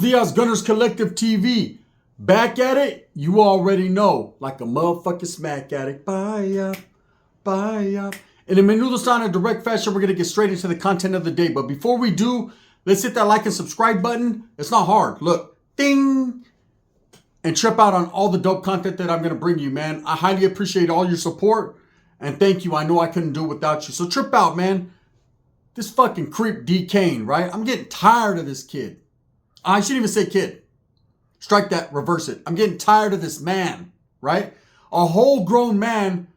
dias, Gunners Collective TV. Back at it, you already know. Like a motherfucking smack addict. Bye up, bye up. And in Menudo style in a direct fashion, we're going to get straight into the content of the day. But before we do, let's hit that like and subscribe button. It's not hard. Look, ding. And trip out on all the dope content that I'm going to bring you, man. I highly appreciate all your support. And thank you. I know I couldn't do it without you. So trip out, man. This fucking creep D. Kane, right? I'm getting tired of this kid. I shouldn't even say kid. Strike that, reverse it. I'm getting tired of this man, right? A whole grown man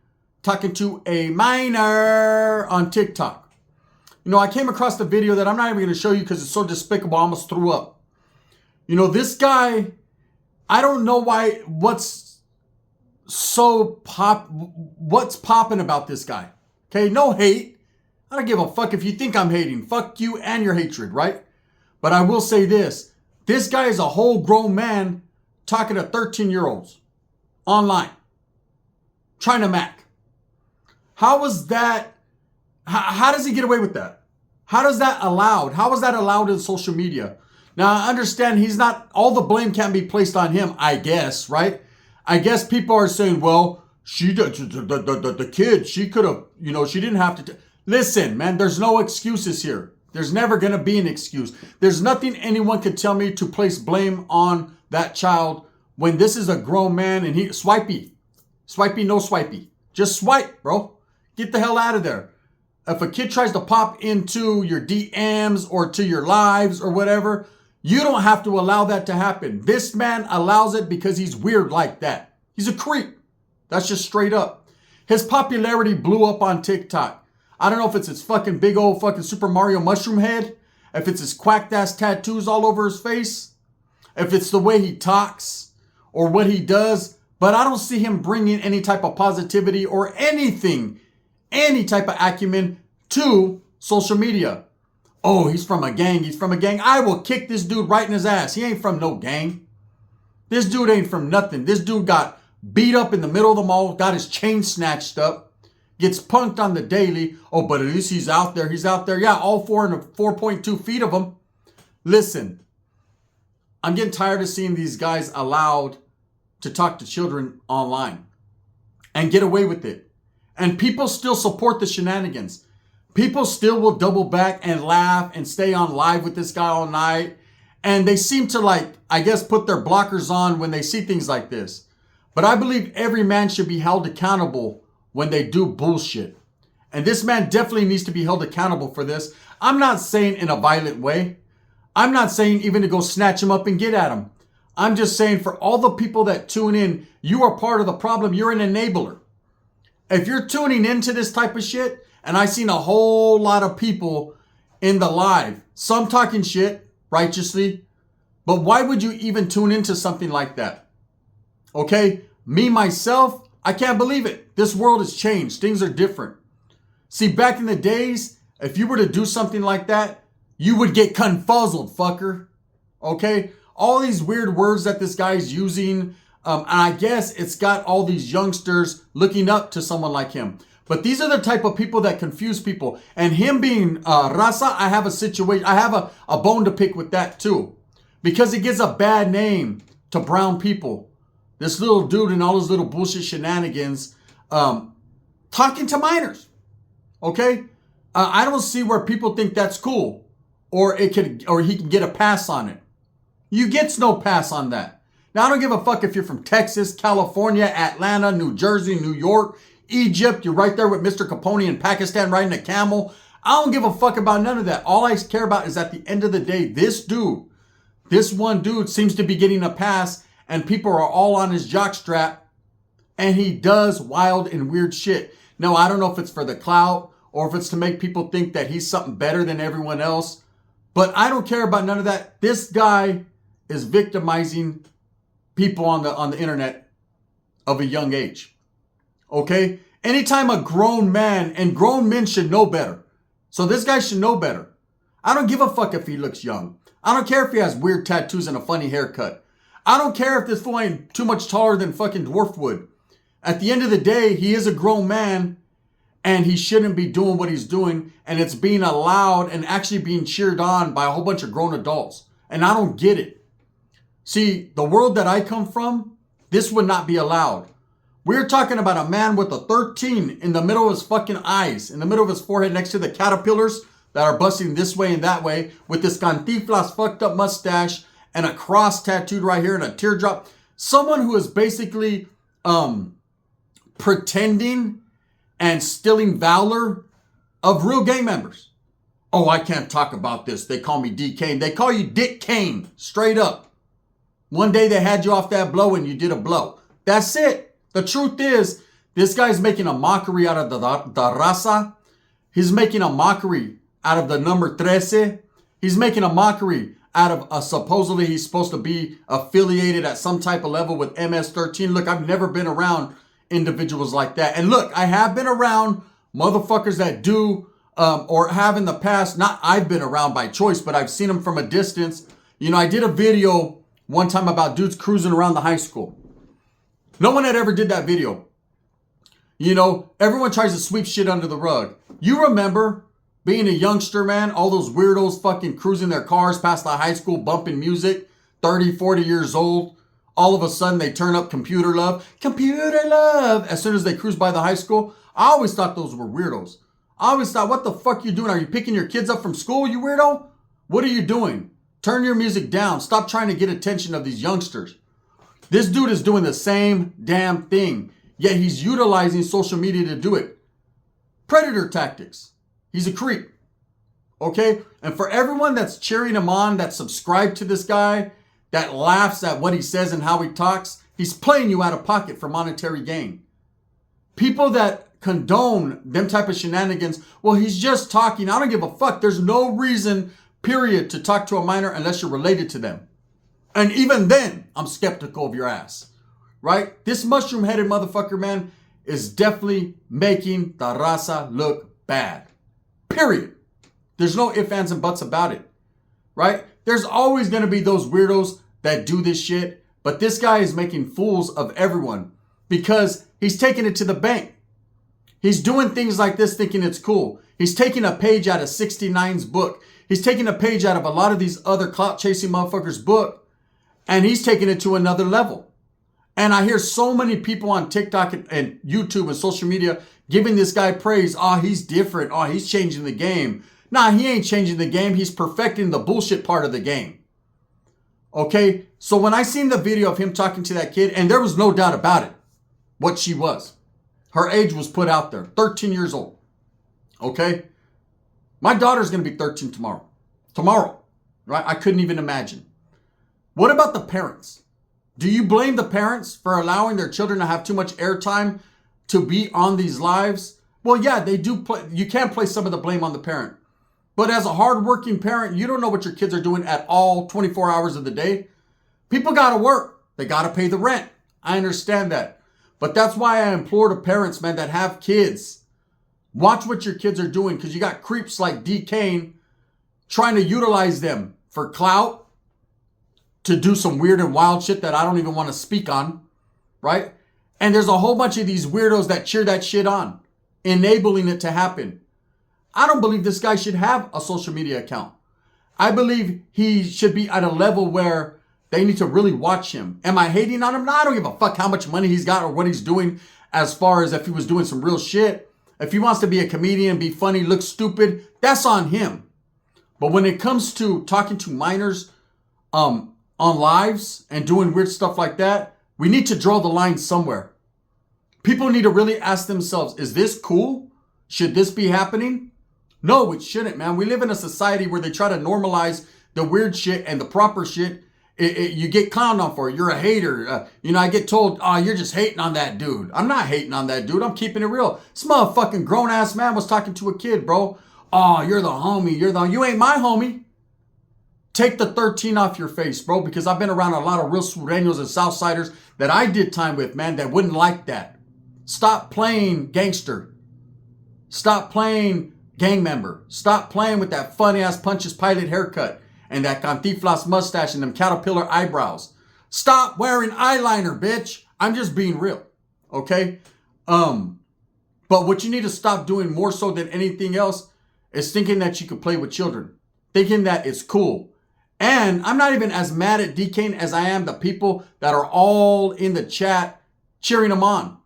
talking to a minor on TikTok. You know, I came across the video that I'm not even going to show you because it's so despicable, I almost threw up. You know, this guy, I don't know what's popping about this guy. Okay, no hate. I don't give a fuck if you think I'm hating. Fuck you and your hatred, right? But I will say this. This guy is a whole grown man talking to 13-year-olds online. Trying to mac. How was that? How does he get away with that? How is that allowed? How is that allowed in social media? Now, I understand he's not, all the blame can't be placed on him, I guess, right? I guess people are saying, well, the kid, she could have, you know, she didn't have to. Listen, man, there's no excuses here. There's never going to be an excuse. There's nothing anyone could tell me to place blame on that child when this is a grown man and he, swipey, no swipey. Just swipe, bro. Get the hell out of there. If a kid tries to pop into your DMs or to your lives or whatever, you don't have to allow that to happen. This man allows it because he's weird like that. He's a creep. That's just straight up. His popularity blew up on TikTok. I don't know if it's his fucking big old fucking Super Mario mushroom head, if it's his quacked ass tattoos all over his face, if it's the way he talks or what he does, but I don't see him bringing any type of positivity or anything, any type of acumen to social media. Oh, he's from a gang. He's from a gang. I will kick this dude right in his ass. He ain't from no gang. This dude ain't from nothing. This dude got beat up in the middle of the mall, got his chain snatched up. Gets punked on the daily. Oh, but at least he's out there. He's out there. Yeah, all 4.2 feet of him. Listen, I'm getting tired of seeing these guys allowed to talk to children online and get away with it. And people still support the shenanigans. People still will double back and laugh and stay on live with this guy all night. And they seem to, like, I guess, put their blockers on when they see things like this. But I believe every man should be held accountable when they do bullshit. And this man definitely needs to be held accountable for this. I'm not saying in a violent way. I'm not saying even to go snatch him up and get at him. I'm just saying for all the people that tune in, you are part of the problem. You're an enabler. If you're tuning into this type of shit, and I've seen a whole lot of people in the live, some talking shit righteously, but why would you even tune into something like that? Okay? Me, myself, I can't believe it. This world has changed. Things are different. See, back in the days, if you were to do something like that, you would get confuzzled, fucker. Okay? All these weird words that this guy's using, and I guess it's got all these youngsters looking up to someone like him. But these are the type of people that confuse people. And him being Raza, I have a situation, I have a bone to pick with that too. Because it gives a bad name to brown people. This little dude and all his little bullshit shenanigans, talking to minors, okay? I don't see where people think that's cool, or he can get a pass on it. You gets no pass on that. Now, I don't give a fuck if you're from Texas, California, Atlanta, New Jersey, New York, Egypt. You're right there with Mr. Capone in Pakistan riding a camel. I don't give a fuck about none of that. All I care about is at the end of the day, this one dude seems to be getting a pass. And people are all on his jockstrap. And he does wild and weird shit. Now, I don't know if it's for the clout or if it's to make people think that he's something better than everyone else. But I don't care about none of that. This guy is victimizing people on the internet of a young age. Okay? Anytime a grown man, and grown men should know better. So this guy should know better. I don't give a fuck if he looks young. I don't care if he has weird tattoos and a funny haircut. I don't care if this fool ain't too much taller than fucking Dwarfwood. At the end of the day, he is a grown man and he shouldn't be doing what he's doing. And it's being allowed and actually being cheered on by a whole bunch of grown adults. And I don't get it. See, the world that I come from, this would not be allowed. We're talking about a man with a 13 in the middle of his fucking eyes, in the middle of his forehead next to the caterpillars that are busting this way and that way, with this cantinflas fucked up mustache and a cross tattooed right here and a teardrop. Someone who is basically pretending and stealing valor of real gang members. Oh, I can't talk about this. They call me D. Kane. They call you Dick Kane, straight up. One day they had you off that blow and you did a blow. That's it. The truth is, this guy's making a mockery out of the raza. He's making a mockery out of the number 13. He's making a mockery out of supposedly he's supposed to be affiliated at some type of level with MS-13. Look, I've never been around individuals like that. And look, I have been around motherfuckers that do or have in the past. Not I've been around by choice, but I've seen them from a distance. You know, I did a video one time about dudes cruising around the high school. No one had ever did that video. You know, everyone tries to sweep shit under the rug. You remember being a youngster, man, all those weirdos fucking cruising their cars past the high school, bumping music, 30, 40 years old. All of a sudden they turn up Computer Love. Computer Love. As soon as they cruise by the high school. I always thought those were weirdos. I always thought, what the fuck you doing? Are you picking your kids up from school, you weirdo? What are you doing? Turn your music down. Stop trying to get attention of these youngsters. This dude is doing the same damn thing, yet he's utilizing social media to do it. Predator tactics. He's a creep. Okay? And for everyone that's cheering him on, that's subscribed to this guy, that laughs at what he says and how he talks, he's playing you out of pocket for monetary gain. People that condone them type of shenanigans, well, he's just talking. I don't give a fuck. There's no reason, period, to talk to a minor unless you're related to them. And even then, I'm skeptical of your ass, right? This mushroom-headed motherfucker, man, is definitely making the raza look bad, period. There's no ifs, ands, and buts about it, right? There's always going to be those weirdos that do this shit, but this guy is making fools of everyone because he's taking it to the bank. He's doing things like this thinking it's cool. He's taking a page out of 69's book. He's taking a page out of a lot of these other clout-chasing motherfuckers' book, and he's taking it to another level. And I hear so many people on TikTok and YouTube and social media giving this guy praise. Oh, he's different. Oh, he's changing the game. Nah, he ain't changing the game. He's perfecting the bullshit part of the game. Okay? So when I seen the video of him talking to that kid, and there was no doubt about it, what she was. Her age was put out there. 13 years old. Okay? My daughter's going to be 13 tomorrow. Tomorrow. Right? I couldn't even imagine. What about the parents? Do you blame the parents for allowing their children to have too much airtime to be on these lives? Well, yeah, they do. You can't place some of the blame on the parent. But as a hardworking parent, you don't know what your kids are doing at all 24 hours of the day. People got to work. They got to pay the rent. I understand that. But that's why I implore the parents, man, that have kids. Watch what your kids are doing, because you got creeps like D. Kane trying to utilize them for clout, to do some weird and wild shit that I don't even want to speak on, right? And there's a whole bunch of these weirdos that cheer that shit on, enabling it to happen. I don't believe this guy should have a social media account. I believe he should be at a level where they need to really watch him. Am I hating on him? No, I don't give a fuck how much money he's got or what he's doing as far as if he was doing some real shit. If he wants to be a comedian, be funny, look stupid, that's on him. But when it comes to talking to minors, on lives and doing weird stuff like that, we need to draw the line somewhere. People need to really ask themselves, is this cool? Should this be happening? No, it shouldn't, man. We live in a society where they try to normalize the weird shit and the proper shit. You get clowned on for it. You're a hater. I get told, oh, you're just hating on that dude. I'm not hating on that dude. I'm keeping it real. This motherfucking grown-ass man was talking to a kid, bro. Oh, you're the homie. You ain't my homie. Take the 13 off your face, bro, because I've been around a lot of real Sureños and Southsiders that I did time with, man, that wouldn't like that. Stop playing gangster. Stop playing gang member. Stop playing with that funny-ass Punches Pilot haircut and that cantinflas mustache and them caterpillar eyebrows. Stop wearing eyeliner, bitch. I'm just being real, okay? But what you need to stop doing more so than anything else is thinking that you can play with children. Thinking that it's cool. And I'm not even as mad at Kane as I am the people that are all in the chat cheering him on.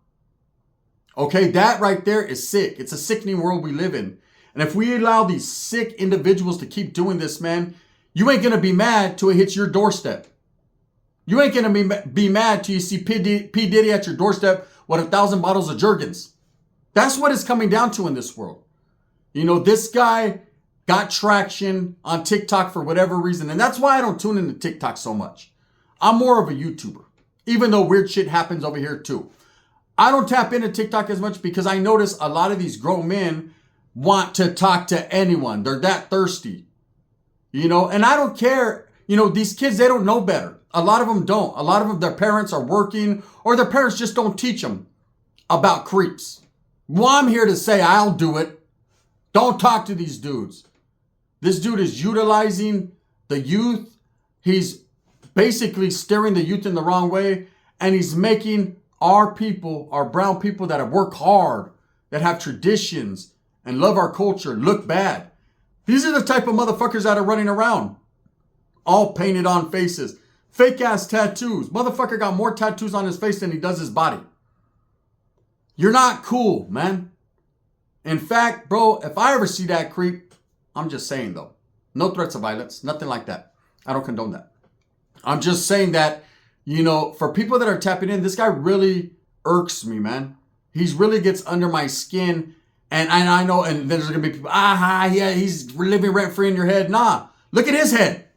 Okay, that right there is sick. It's a sickening world we live in. And if we allow these sick individuals to keep doing this, man, you ain't going to be mad till it hits your doorstep. You ain't going to be mad till you see P. Diddy at your doorstep with 1,000 bottles of Jergens. That's what it's coming down to in this world. You know, this guy got traction on TikTok for whatever reason. And that's why I don't tune into TikTok so much. I'm more of a YouTuber, even though weird shit happens over here too. I don't tap into TikTok as much because I notice a lot of these grown men want to talk to anyone. They're that thirsty, you know, and I don't care. You know, these kids, they don't know better. A lot of them don't. A lot of them, their parents are working or their parents just don't teach them about creeps. Well, I'm here to say I'll do it. Don't talk to these dudes. This dude is utilizing the youth. He's basically steering the youth in the wrong way. And he's making our people, our brown people that have worked hard, that have traditions and love our culture, look bad. These are the type of motherfuckers that are running around. All painted on faces. Fake ass tattoos. Motherfucker got more tattoos on his face than he does his body. You're not cool, man. In fact, bro, if I ever see that creep, I'm just saying though, no threats of violence, nothing like that. I don't condone that. I'm just saying that, you know, for people that are tapping in, this guy really irks me, man. He's really gets under my skin. And I know, and there's going to be people, yeah, he's living rent free in your head. Nah, look at his head.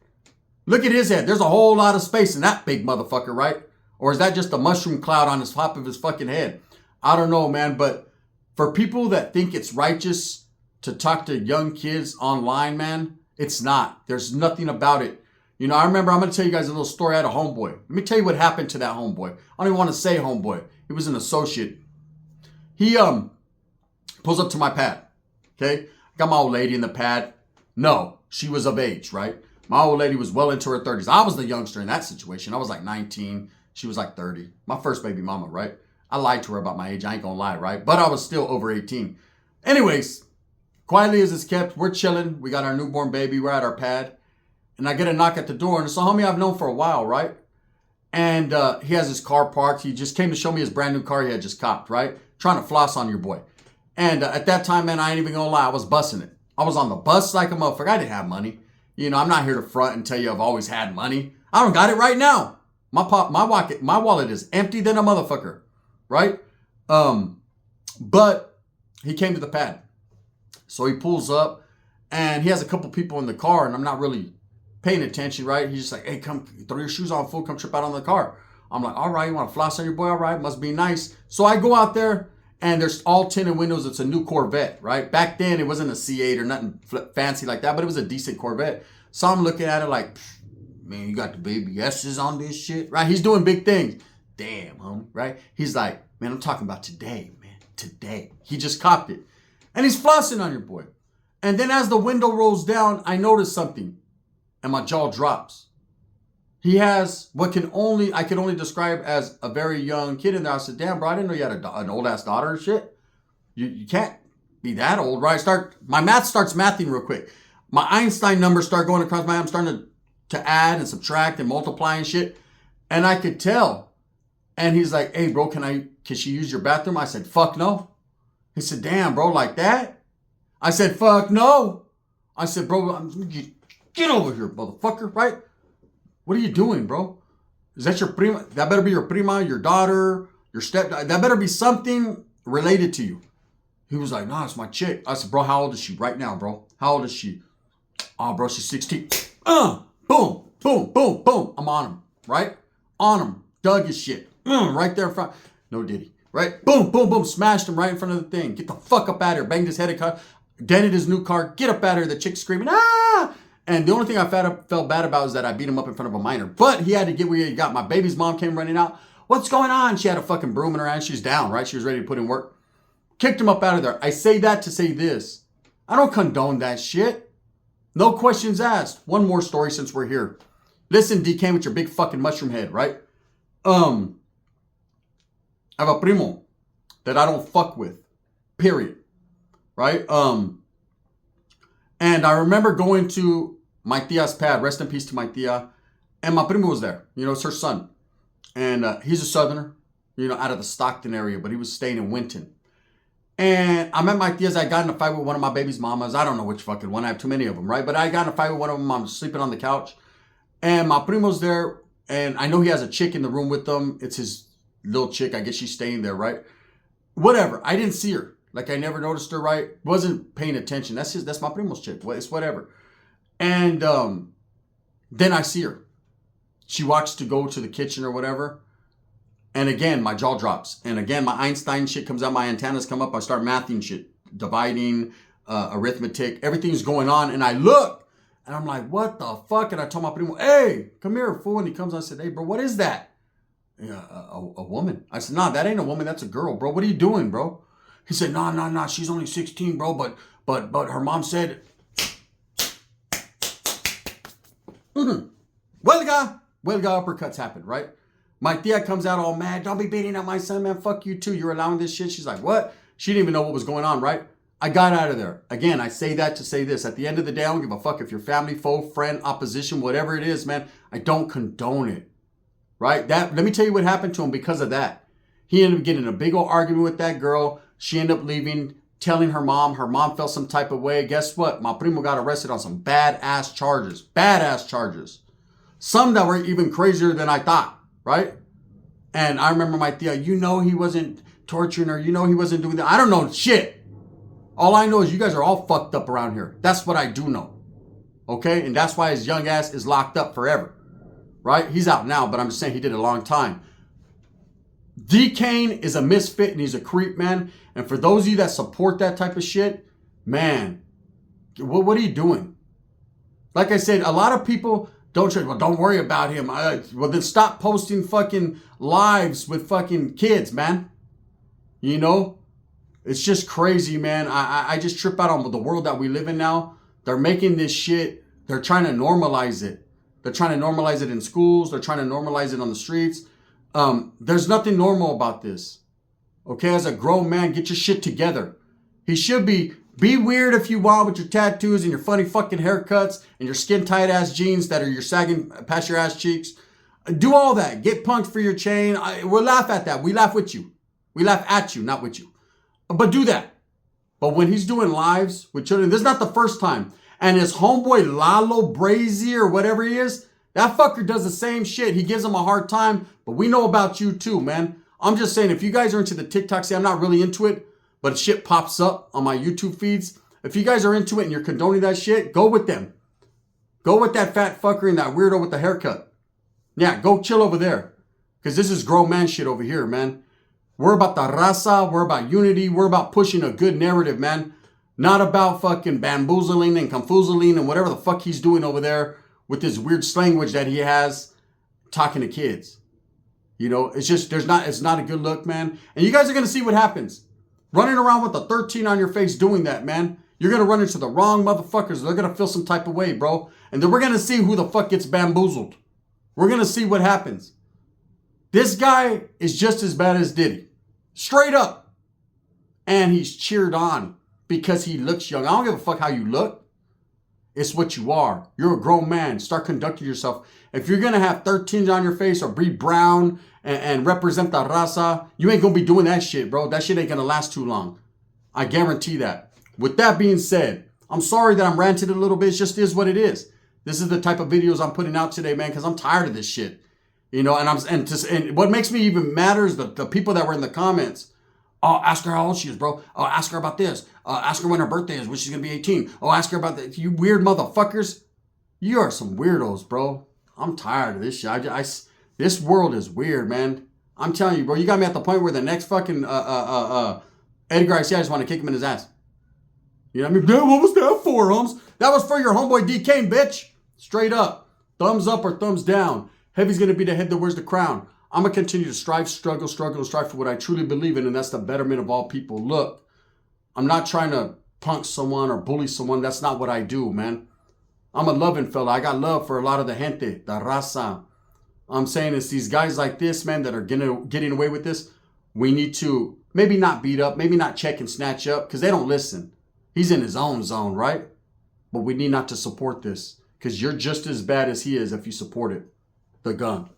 Look at his head. There's a whole lot of space in that big motherfucker, right? Or is that just a mushroom cloud on the top of his fucking head? I don't know, man. But for people that think it's righteous to talk to young kids online, man, it's not. There's nothing about it. You know, I remember, I'm going to tell you guys a little story. I had a homeboy. Let me tell you what happened to that homeboy. I don't even want to say homeboy. He was an associate. He pulls up to my pad. Okay? I got my old lady in the pad. No, she was of age, right? My old lady was well into her 30s. I was the youngster in that situation. I was like 19. She was like 30. My first baby mama, right? I lied to her about my age. I ain't gonna lie, right? But I was still over 18. Anyways, quietly as it's kept, we're chilling. We got our newborn baby. We're at our pad. And I get a knock at the door. And it's a homie I've known for a while, right? And he has his car parked. He just came to show me his brand new car he had just copped, right? Trying to floss on your boy. And at that time, man, I ain't even gonna lie. I was bussing it. I was on the bus like a motherfucker. I didn't have money. You know, I'm not here to front and tell you I've always had money. I don't got it right now. My wallet is empty than a motherfucker, right? But he came to the pad. So he pulls up and he has a couple people in the car and I'm not really paying attention, right? He's just like, hey, come throw your shoes on, fool, come trip out on the car. I'm like, all right, you want to floss on your boy? All right, must be nice. So I go out there and there's all tinted windows. It's a new Corvette, right? Back then, it wasn't a C8 or nothing fancy like that, but it was a decent Corvette. So I'm looking at it like, man, you got the baby S's on this shit, right? He's doing big things. Damn, homie, right? He's like, man, I'm talking about today, man, today. He just copped it. And he's flossing on your boy. And then as the window rolls down, I notice something and my jaw drops. He has what I can only describe as a very young kid in there. I said, damn, bro, I didn't know you had an old ass daughter and shit. You can't be that old, right? My math starts mathing real quick. My Einstein numbers start going across my head. I'm starting to add and subtract and multiply and shit. And I could tell. And he's like, hey, bro, can she use your bathroom? I said, fuck no. He said, damn, bro, like that? I said, fuck no. I said, bro, get over here, motherfucker, right? What are you doing, bro? Is that your prima? That better be your prima, your daughter, your stepdaughter. That better be something related to you. He was like, nah, it's my chick. I said, bro, how old is she right now, bro? How old is she? Oh, bro, she's 16. Boom, boom, boom, boom. I'm on him, right? On him. Dug his shit. Right there in front. No Diddy, right? Boom, boom, boom. Smashed him right in front of the thing. Get the fuck up out of here. Banged his head. Dented his new car. Get up out of here. The chick screaming, ah! And the only thing I felt bad about is that I beat him up in front of a minor. But he had to get where he got. My baby's mom came running out. What's going on? She had a fucking broom in her hand. She's down, right? She was ready to put in work. Kicked him up out of there. I say that to say this. I don't condone that shit. No questions asked. One more story since we're here. Listen, DK, with your big fucking mushroom head, right? I have a primo that I don't fuck with. Period. Right? And I remember going to my tia's pad, rest in peace to my tia. And my primo was there. You know, it's her son. And he's a southerner, you know, out of the Stockton area, but he was staying in Winton. And I met my tias. I got in a fight with one of my baby's mamas. I don't know which fucking one. I have too many of them, right? But I got in a fight with one of them. I'm sleeping on the couch. And my primo's there. And I know he has a chick in the room with them. It's his little chick. I guess she's staying there, right? Whatever. I didn't see her. Like, I never noticed her, right? Wasn't paying attention. That's my primo's chick. It's whatever. And then I see her. She walks to go to the kitchen or whatever. And again, my jaw drops. And again, my Einstein shit comes out. My antennas come up. I start mathing shit. Dividing, arithmetic. Everything's going on. And I look. And I'm like, what the fuck? And I told my primo, hey, come here, fool. And he comes. I said, hey, bro, what is that? Yeah, a woman. I said, nah, that ain't a woman. That's a girl, bro. What are you doing, bro? He said, nah. She's only 16, bro. But her mom said, Huelga uppercuts happened, right? My tia comes out all mad. Don't be beating up my son, man. Fuck you too. You're allowing this shit. She's like, what? She didn't even know what was going on, right? I got out of there. Again, I say that to say this. At the end of the day, I don't give a fuck if you're family, foe, friend, opposition, whatever it is, man. I don't condone it, right? Let me tell you what happened to him because of that. He ended up getting a big old argument with that girl. She ended up leaving, telling her mom. Her mom felt some type of way. Guess what? My primo got arrested on some badass charges. Badass charges. Some that were even crazier than I thought, right? And I remember my tia, you know he wasn't torturing her. You know he wasn't doing that. I don't know shit. All I know is you guys are all fucked up around here. That's what I do know. Okay? And that's why his young ass is locked up forever. Right? He's out now, but I'm just saying he did a long time. Kane is a misfit and he's a creep, man. And for those of you that support that type of shit, man, what are you doing? Like I said, a lot of people don't worry about him. Well, then stop posting fucking lives with fucking kids, man. You know? It's just crazy, man. I just trip out on the world that we live in now. They're making this shit. They're trying to normalize it. They're trying to normalize it in schools. They're trying to normalize it on the streets. There's nothing normal about this. Okay, as a grown man, get your shit together. He should be weird if you want with your tattoos and your funny fucking haircuts and your skin tight ass jeans that are your sagging past your ass cheeks. Do all that. Get punked for your chain. We'll laugh at that. We laugh with you. We laugh at you, not with you. But do that. But when he's doing lives with children, this is not the first time. And his homeboy Lalo Brazy or whatever he is, that fucker does the same shit. He gives him a hard time, but we know about you too, man. I'm just saying, if you guys are into the TikTok, see, I'm not really into it, but shit pops up on my YouTube feeds. If you guys are into it and you're condoning that shit, go with them. Go with that fat fucker and that weirdo with the haircut. Yeah, go chill over there. Because this is grown man shit over here, man. We're about the raza. We're about unity. We're about pushing a good narrative, man. Not about fucking bamboozling and confuzzling and whatever the fuck he's doing over there with this weird language that he has talking to kids. You know, it's just, it's not a good look, man. And you guys are going to see what happens. Running around with a 13 on your face doing that, man. You're going to run into the wrong motherfuckers. They're going to feel some type of way, bro. And then we're going to see who the fuck gets bamboozled. We're going to see what happens. This guy is just as bad as Diddy. Straight up. And he's cheered on because he looks young. I don't give a fuck how you look. It's what you are. You're a grown man. Start conducting yourself. If you're going to have 13s on your face or be brown and represent the raza, you ain't going to be doing that shit, bro. That shit ain't going to last too long. I guarantee that. With that being said, I'm sorry that I'm ranting a little bit. It just is what it is. This is the type of videos I'm putting out today, man, because I'm tired of this shit. You know, and what makes me even madder is the people that were in the comments. Oh, ask her how old she is, bro. Oh, ask her about this. Ask her when her birthday is, when she's going to be 18. Oh, ask her about that. You weird motherfuckers. You are some weirdos, bro. I'm tired of this shit. This world is weird, man. I'm telling you, bro. You got me at the point where the next fucking Edgar Garcia, I just want to kick him in his ass. You know what I mean? Damn, what was that for, Holmes? That was for your homeboy D. Kane, bitch. Straight up. Thumbs up or thumbs down. Heavy's going to be the head that wears the crown. I'm going to continue to strive, struggle, and strive for what I truly believe in, and that's the betterment of all people. Look, I'm not trying to punk someone or bully someone. That's not what I do, man. I'm a loving fella. I got love for a lot of the gente, the raza. I'm saying it's these guys like this, man, that are getting away with this. We need to maybe not beat up, maybe not check and snatch up, because they don't listen. He's in his own zone, right? But we need not to support this. because you're just as bad as he is if you support it. The gun.